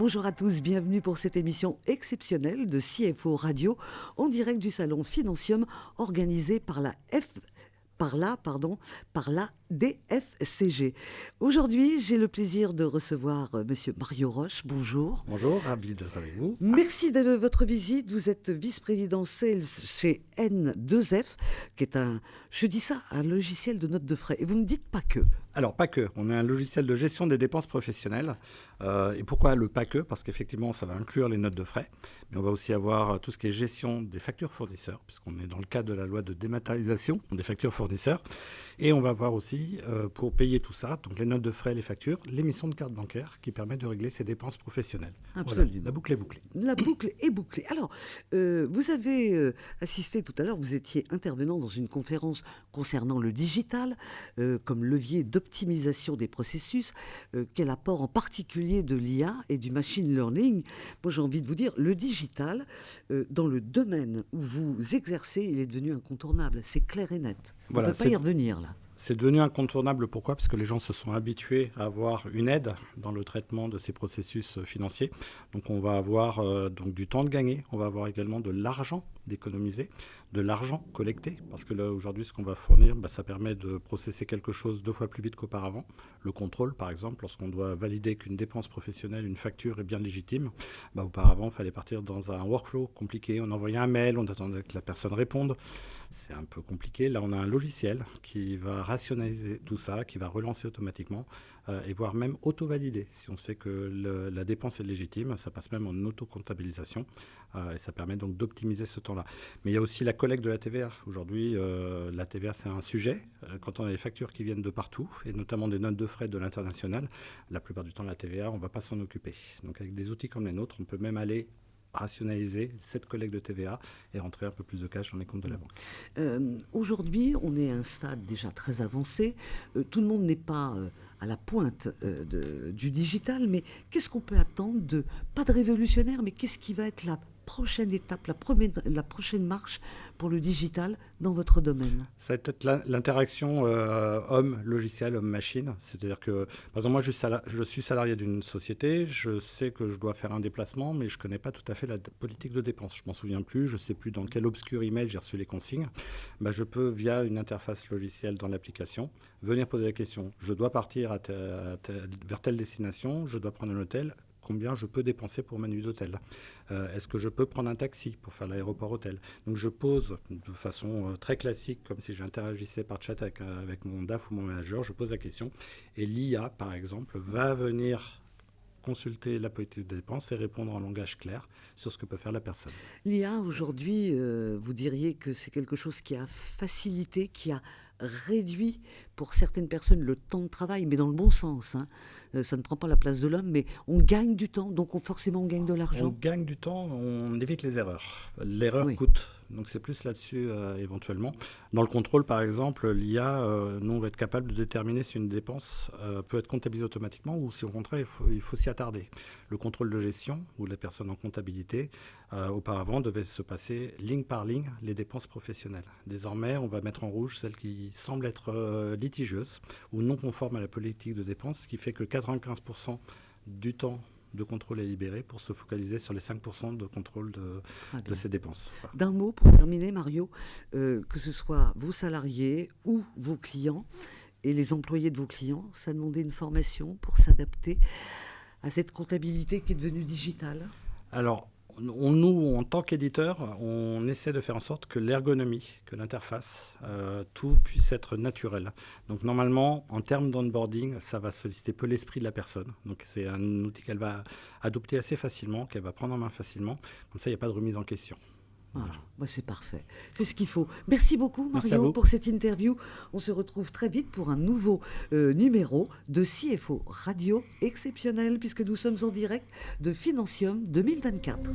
Bonjour à tous, bienvenue pour cette émission exceptionnelle de CFO Radio en direct du salon Financium organisé par la DFCG. Aujourd'hui, j'ai le plaisir de recevoir Monsieur Mario Roche. Bonjour. Bonjour, ravi d'être avec vous. Merci de votre visite. Vous êtes vice-président Sales chez N2F, qui est un logiciel de notes de frais. Et vous ne dites pas que. Alors, pas que. On est un logiciel de gestion des dépenses professionnelles. Et pourquoi le pas que? Parce qu'effectivement, ça va inclure les notes de frais. Mais on va aussi avoir tout ce qui est gestion des factures fournisseurs, puisqu'on est dans le cadre de la loi de dématérialisation des factures fournisseurs. Et on va voir aussi, pour payer tout ça, donc les notes de frais, les factures, l'émission de carte bancaire qui permet de régler ses dépenses professionnelles. Absolument. Voilà, la boucle est bouclée. La boucle est bouclée. Alors, vous avez assisté tout à l'heure, vous étiez intervenant dans une conférence concernant le digital comme levier d'optimisation des processus. Quel apport en particulier de l'IA et du machine learning? Moi, j'ai envie de vous dire, le digital, dans le domaine où vous exercez, il est devenu incontournable. C'est clair et net. On ne peut pas y revenir, là. C'est devenu incontournable. Pourquoi? Parce que les gens se sont habitués à avoir une aide dans le traitement de ces processus financiers. Donc on va avoir donc du temps de gagner. On va avoir également de l'argent d'économiser, de l'argent collecté. Parce que là, aujourd'hui, ce qu'on va fournir, ça permet de processer quelque chose 2 fois plus vite qu'auparavant. Le contrôle, par exemple, lorsqu'on doit valider qu'une dépense professionnelle, une facture est bien légitime, auparavant, il fallait partir dans un workflow compliqué. On envoyait un mail, on attendait que la personne réponde. C'est un peu compliqué. Là, on a un logiciel qui va rationaliser tout ça, qui va relancer automatiquement et voire même auto-valider. Si on sait que la dépense est légitime, ça passe même en auto-comptabilisation et ça permet donc d'optimiser ce temps-là. Mais il y a aussi la collecte de la TVA. Aujourd'hui, la TVA, c'est un sujet. Quand on a des factures qui viennent de partout et notamment des notes de frais de l'international, la plupart du temps, la TVA, on ne va pas s'en occuper. Donc avec des outils comme les nôtres, on peut même aller rationaliser cette collecte de TVA et rentrer un peu plus de cash dans les comptes de la banque. Aujourd'hui, on est à un stade déjà très avancé. Tout le monde n'est pas à la pointe du digital, mais qu'est-ce qu'on peut attendre pas de révolutionnaire, mais qu'est-ce qui va être la prochaine étape, la prochaine marche pour le digital dans votre domaine? Ça va être l'interaction homme-logiciel, homme-machine. C'est-à-dire que, par exemple, moi, je suis salarié d'une société, je sais que je dois faire un déplacement, mais je ne connais pas tout à fait la politique de dépense. Je ne m'en souviens plus, je ne sais plus dans quel obscur email j'ai reçu les consignes. Je peux, via une interface logicielle dans l'application, venir poser la question. Je dois partir vers telle destination, je dois prendre un hôtel. Combien je peux dépenser pour ma nuit d'hôtel? Est-ce que je peux prendre un taxi pour faire l'aéroport-hôtel? Donc je pose de façon très classique, comme si j'interagissais par chat avec mon DAF ou mon manager, je pose la question. Et l'IA, par exemple, va venir consulter la politique de dépenses et répondre en langage clair sur ce que peut faire la personne. L'IA, aujourd'hui, vous diriez que c'est quelque chose qui a facilité, qui a réduit pour certaines personnes le temps de travail, mais dans le bon sens. Ça ne prend pas la place de l'homme, mais on gagne du temps, donc forcément on gagne de l'argent. On gagne du temps, on évite les erreurs. L'erreur Oui. coûte, donc c'est plus là-dessus éventuellement. Dans le contrôle, par exemple, l'IA, nous on va être capable de déterminer si une dépense peut être comptabilisée automatiquement ou si au contraire il faut s'y attarder. Le contrôle de gestion, où les personnes en comptabilité, auparavant devait se passer ligne par ligne les dépenses professionnelles. Désormais, on va mettre en rouge celles qui semblent être litigieuses ou non conformes à la politique de dépenses, ce qui fait que 95% du temps de contrôle est libéré pour se focaliser sur les 5% de contrôle de ces dépenses. Voilà. D'un mot, pour terminer, Mario, que ce soit vos salariés ou vos clients et les employés de vos clients, ça demandait une formation pour s'adapter à cette comptabilité qui est devenue digitale? Alors, nous, en tant qu'éditeur, on essaie de faire en sorte que l'ergonomie, que l'interface, tout puisse être naturel. Donc normalement, en termes d'onboarding, ça va solliciter peu l'esprit de la personne. Donc c'est un outil qu'elle va adopter assez facilement, qu'elle va prendre en main facilement. Comme ça, il n'y a pas de remise en question. Voilà. C'est parfait. C'est ce qu'il faut. Merci beaucoup, Mario, pour cette interview. On se retrouve très vite pour un nouveau numéro de CFO Radio exceptionnel, puisque nous sommes en direct de Financium 2024.